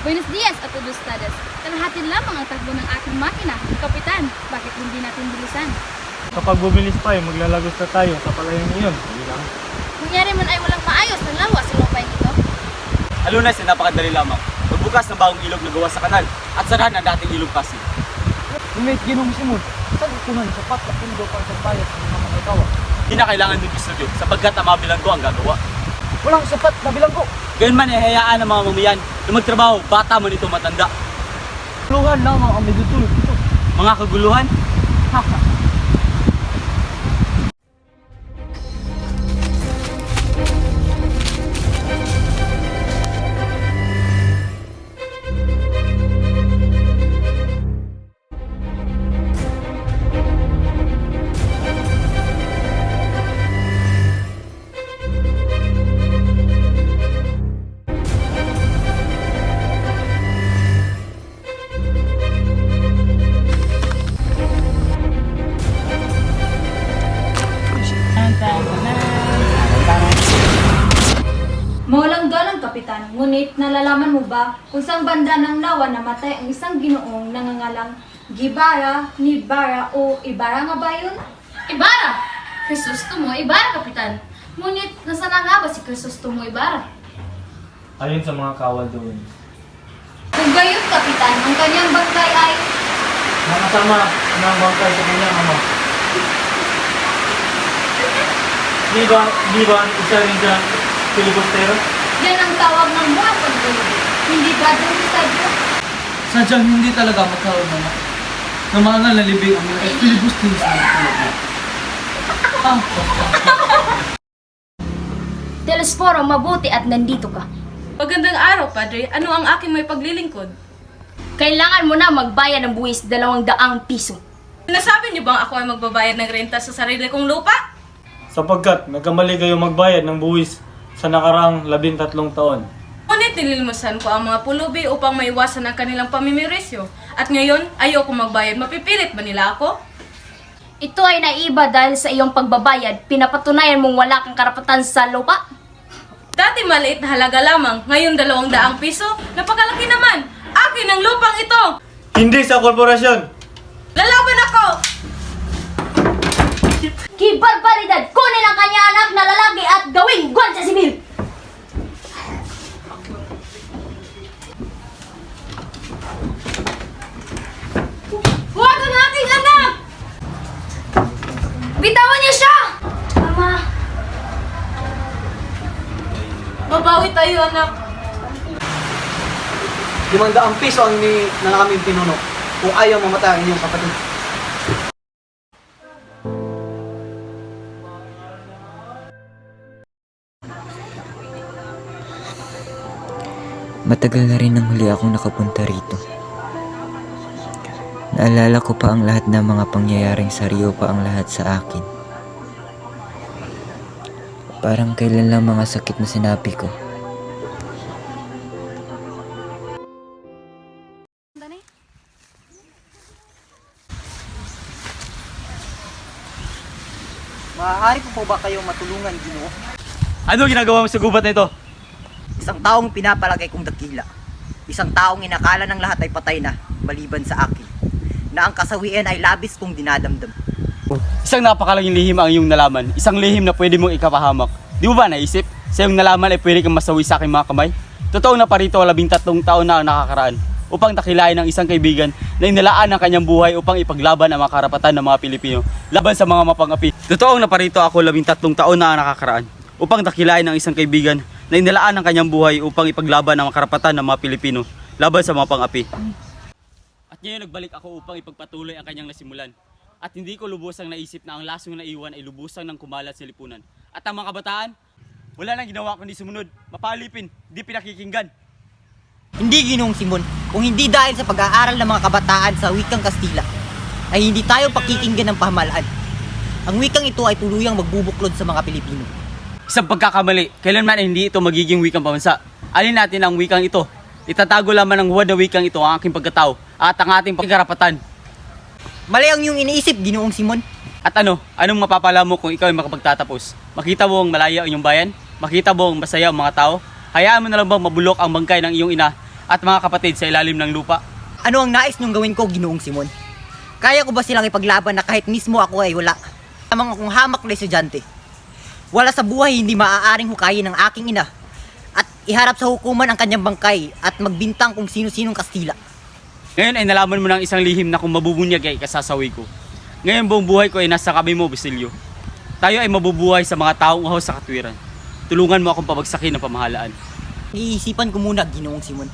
Buenos dias a todos ustedes. Kalahati lamang ang takbo ng ating makina. Kapitan, bakit hindi natin bilisan? Kapag bumilis pa maglalagos na tayo sa palayan iyon. Hindi lang. Mangyari man ay walang maayos na lawa sa lupain ito. Alunas ay napakadali lamang. Magbukas ng bagong ilog na gawa sa kanal at sarahan ang dating ilog Pasig. Umit ginong simod, sa utunan sapat at pundo para sa bayas ng mga ikaw. Hindi na kailangan ng estudio sapagkat ang mga bilanggo ang gagawa. Walang sapat na bilanggo. Gayon man ay hayaan ng mga mamayan na magtrabaho, bata man ito matanda. Luhan lamang ang medutulog ito. Mga kaguluhan, Mawalang galang, Kapitan. Ngunit nalalaman mo ba kung saan banda ng lawa namatay ang isang ginoong nangangalang Gibara, Nibara o Ibara nga ba yun? Ibara! Crisostomo Ibara, Kapitan. Ngunit nasaan na nga ba si Crisostomo Ibara? Ayon sa mga kawal doon. Kung gayon, Kapitan, ang kanyang bangkay ay... Nakasama ng bangkay sa kanyang ama. Di ba isa rin dyan filibustero? Yan ang tawag ng buwan pagdulog. Hindi ba doon estadyo? Sadyang hindi talaga magkaroon ng mga lalibing ang mga filibustero sa mga Telesforo, mabuti at nandito ka. Magandang araw, Padre. Ano ang aking may paglilingkod? Kailangan mo na magbayad ng buwis 200 piso. Nasabi niyo bang ako ay magbabayad ng renta sa sarili kong lupa? Sapagkat nagkamali kayo magbayad ng buwis sa nakaraang 13 taon. Ngunit nililmusan ko ang mga pulubi upang maiwasan ang kanilang pamimirisyo. At ngayon, ayoko magbayad. Mapipilit ba nila ako? Ito ay naiba dahil sa iyong pagbabayad. Pinapatunayan mong wala kang karapatan sa lupa. Dati maliit na halaga lamang, ngayon 200 piso. Napakalaki naman! Akin ang lupang ito! Hindi sa korporasyon! Lalaban ako! Kibarbaridad! Kunin ang kanya anak na lalaki at gawing gwardya sibil! Huwag ang aking anak! Bitawan niyo siya! Ama, Babawi tayo, anak. 500 piso ang na namin pinuno kung ayaw mamatay ang inyong kapatid. Matagal na rin nang huli akong nakapunta rito. Naalala ko pa ang lahat ng mga pangyayaring sariyo pa ang lahat sa akin. Parang kailan lang mga sakit na sinabi ko. Maaari po ba kayong matulungan, Ginoo? ano ginagawa mo sa gubat na ito? Isang taong pinapalagay kong dakila. Isang taong inakala ng lahat ay patay na, maliban sa akin. Na ang kasawian ay labis kong dinadamdam. Isang napakalaging lihim ang iyong nalaman. Isang lihim na pwede mong ikapahamak. Di mo ba naisip? Sa iyong nalaman ay pwede kang masawi sa aking mga kamay? Totoo na parito 13 taon na ang nakakaraan upang dakilain ng isang kaibigan na inilaan ang kanyang buhay upang ipaglaban ang mga karapatan ng mga Pilipino laban sa mga mapangapi. Totoo na parito ako 13 taon na ang nakakaraan upang dakilain ng isang kaibigan na inilaan ang kanyang buhay upang ipaglaban ang mga karapatan ng mga Pilipino laban sa mga pangapi. At ngayon nagbalik ako upang ipagpatuloy ang kanyang nasimulan. At hindi ko lubusang naisip na ang lasong na iwan ay lubusang ng kumalat sa lipunan. At ang mga kabataan, wala nang ginawa kundi sumunod, mapalipin, di pinakikinggan. Hindi, Ginoong Simon, kung hindi dahil sa pag-aaral ng mga kabataan sa wikang Kastila, ay hindi tayo pakikinggan ng pamahalaan. Ang wikang ito ay tuluyang magbubuklod sa mga Pilipino. Isang pagkakamali, kailanman ay hindi ito magiging wikang pambansa. Alin natin ang wikang ito. Itatago lamang ng huwad na wikang ito ang aking pagkatao at ang ating pagkarapatan. Mali ang iyong iniisip, Ginoong Simon. At anong mapapala mo kung ikaw ay makapagtatapos? Makita mo ang malaya ang iyong bayan? Makita mo ang masaya ang mga tao? Hayaan mo na lang bang mabulok ang bangkay ng iyong ina at mga kapatid sa ilalim ng lupa? Ano ang nais niyong gawin ko, Ginoong Simon? Kaya ko ba silang ipaglaban na kahit mismo ako ay wala? Lamang akong hamak na estudyante. Wala sa buhay hindi maaaring hukayin ng aking ina at iharap sa hukuman ang kanyang bangkay at magbintang kung sino-sinong Kastila. Ngayon ay nalaman mo ng isang lihim na kung mabubunyag ay kasasawi ko. Ngayon buong buhay ko ay nasa kami mo, Basilio. Tayo ay mabubuhay sa mga taong uhaw sa katwiran. Tulungan mo akong pabagsakin ng pamahalaan. Iisipan ko muna, Ginoong Simon.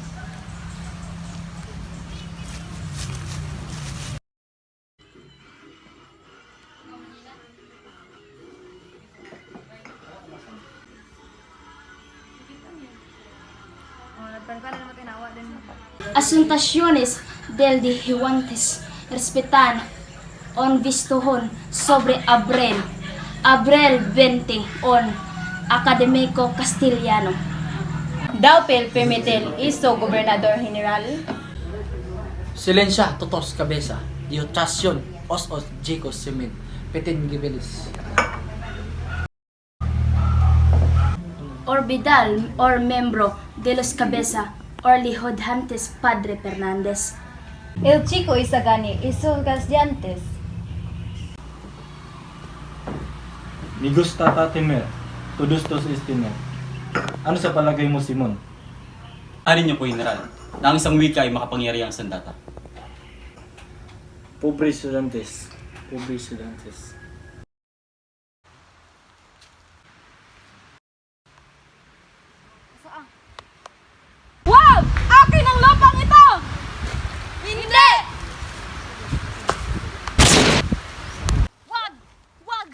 Asuntaciones del Dijuantes respetan on vistohon sobre Abril 20 on Académico Castellano. Daupel permitel iso Gobernador General. Silensya, totos, kabesa. Diotasyon, os, jikos, simin. Petin, gibilis. Orbidal or membro de los cabeza or lihodhantes Padre Fernandez. El chico isagani iso gasdiantes. Mi gusta tatimer, tudustos estime. Ano sa palagay mo, Simon? Alin niyo po, General, na ang isang wika ay makapangyarihang sandata. Pobre estudiantes. Pobre estudiantes. Wag! Akin ang lupang ito! Hindi! Wag! Wag!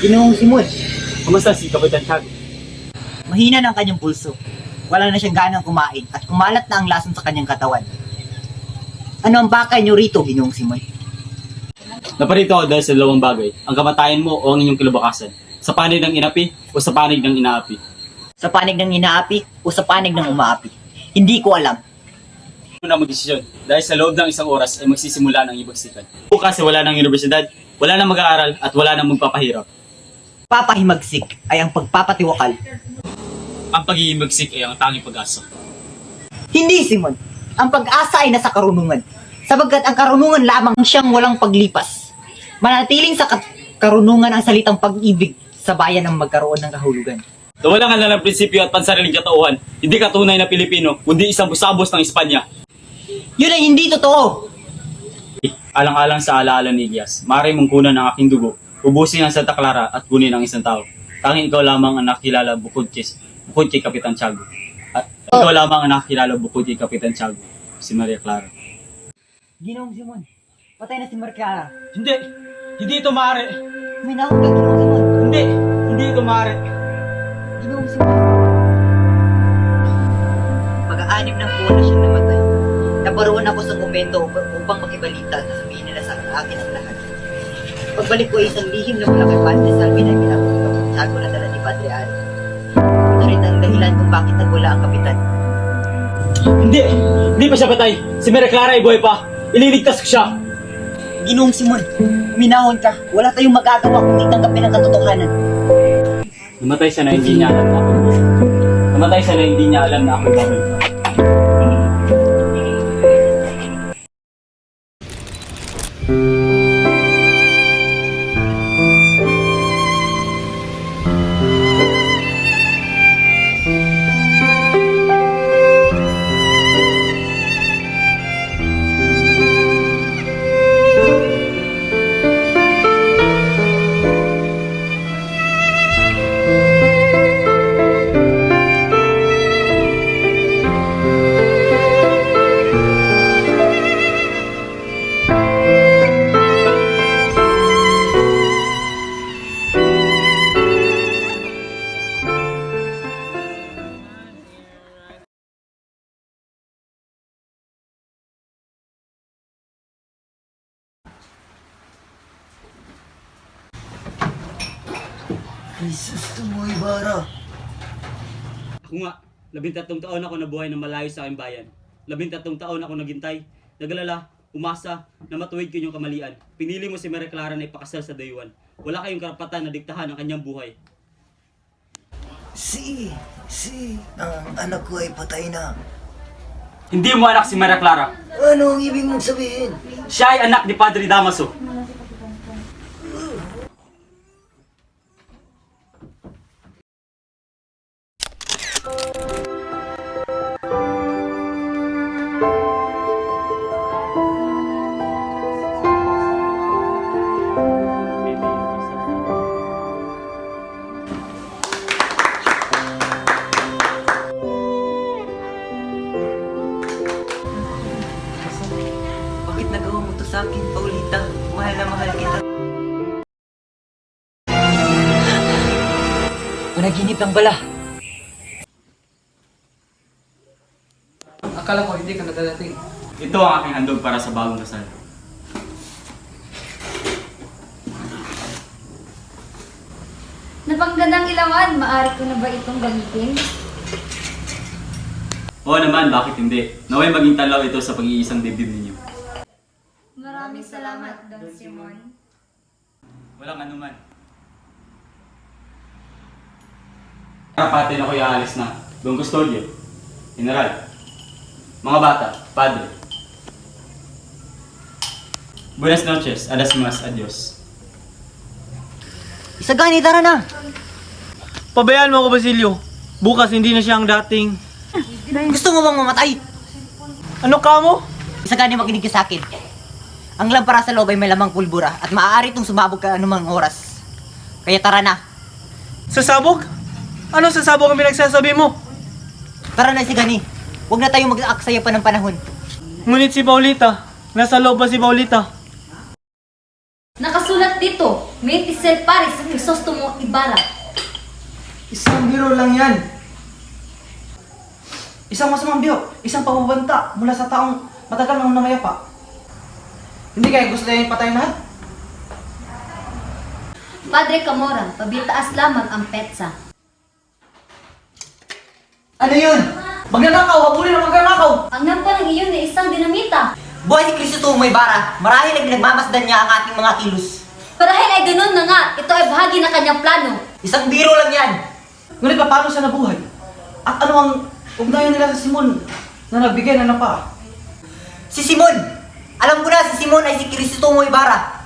Ginoong Simon, Kumusta si Kapitan Tiago? mahina ng kanyang pulso. Wala na siyang ganang kumain at kumalat na ang lason sa kanyang katawan. Ano ang bakay niyo rito, Ginoong Simon? Naparito ako dahil sa dalawang bagay, ang kamatayan mo o ang inyong kilabakasan. Sa panig ng inapi o sa panig ng inaapi. Sa panig ng inaapi o sa panig ng umaapi? Hindi ko alam. Hindi mo na magdesisyon dahil sa loob ng isang oras ay magsisimula ng ibagsikan. Bukas ay wala ng universidad, wala nang mag-aaral at wala nang magpapahirap. Papahimagsik ay ang pagpapatiwakal. Ang pag-iimagsik ay ang tanging pag-asa. Hindi, Simon. Ang pag-asa ay nasa karunungan. Sabagat ang karunungan lamang siyang walang paglipas. Manatiling sa karunungan ang salitang pag-ibig sa bayan ng magkaroon ng kahulugan. Nawala nga lang ng prinsipyo at pansariling katauhan, hindi ka tunay na Pilipino, kundi isang busabos ng Espanya. Yun ay hindi totoo. Alang-alang sa alaala ni Elias, maaari mong kunan ang aking dugo, ubusin ang Santa Clara at kunin ang isang tao. Tanging ikaw lamang ang nakilala bukod kay Kapitan Tiago. At ikaw lamang ang nakilala bukod kay Kapitan Tiago, si Maria Clara. Ginoong Simon, patay na si Marclara. Hindi ito maaari. May nahon ka, Ginoong Simon. Hindi ito maaari. Ginoong Simon. Pag-aanim ng buwan na siyang namatay. Naparoon ako sa komento upang makibalita na sabihin nila sa akin ang lahat. Pagbalik ko ay isang lihim na mula kay Padre Salvin ay pinapagod ang tsago na dala ni Padre Ari. Ito rin ang dahilan kung bakit nagwala ang kapitan. Hindi pa siya patay. Si Maria Clara ay buhay pa. Ililigtas ko siya. Ginoong Simon, minahon ka. Wala tayong magagawa kundi tanggapin ang katotohanan. Namatay siya na hindi niya alam na ako. Namatay siya na hindi niya alam na ako babalik. Jesus, tumoy bara. Ako nga, 13 taon ako nabuhay na malayo sa aking bayan. 13 taon ako naghintay, nagalala, umasa na matuwid kanyang kamalian. Pinili mo si Maria Clara na ipakasal sa dayuhan. Wala kayong karapatan na diktahan ang kanyang buhay. Ang anak ko ay patay na. Hindi mo anak si Maria Clara. Ano ang ibig mong sabihin? Siya ay anak ni Padre Damaso. Bakit nagawa mo to sa akin, Paulita? Mahal na mahal kita. Panaginip lang bala. Akala ko hindi ka nadadating. Ito ang aking handog para sa bagong kasal. Napanggandang ilawan, maaari ko na ba itong gamitin? Oo naman, bakit hindi? Naway maging talaw ito sa pag-iisang dibdib ninyo. Maraming salamat, Don Simon. Walang anuman. Karapatin ako'y aalis na. Don Custodio, General, mga bata, Padre. Buenas noches, adas mas, adios. Isagani, tara na! Pabayaan mo ako, Basilio. Bukas hindi na siya ang dating... Gusto mo bang mamatay? Ano ka mo? Isagani, makinig ka sa akin. Ang lampara sa loob ay may lamang pulbura at maaari itong sumabog ka anumang oras. Kaya tara na. Sasabog? Ano sasabog ang pinagsasabi mo? Tara na, Isagani. Huwag na tayong mag-aaksaya pa ng panahon. Ngunit si Paulita. Nasa loob ba si Paulita? Nakasulat dito, Metis el Paris Crisostomo Ibarra. Isang biro lang yan. Isang masamang biyo, isang pabubanta mula sa taong matagal nang namayapa. Hindi kaya gusto niya patayin lahat? Padre Camora, pabitaas lamang ang petsa. Ano yun? Magnanakaw, habulin ang magnanakaw! Ang nampa ng iyon ay isang dinamita. Buhay si Cristo may bara. Marahil ay pinagmamasdan niya ang ating mga kilos. Marahil ay ganun na nga, ito ay bahagi ng kanyang plano. Isang biro lang yan. Ngunit paano siya nabuhay? At ano ang ugnayan nila sa Simon na nagbigay ng napa? Si Simon! Alam ko na, si Simon ay si Cristo Ibarra.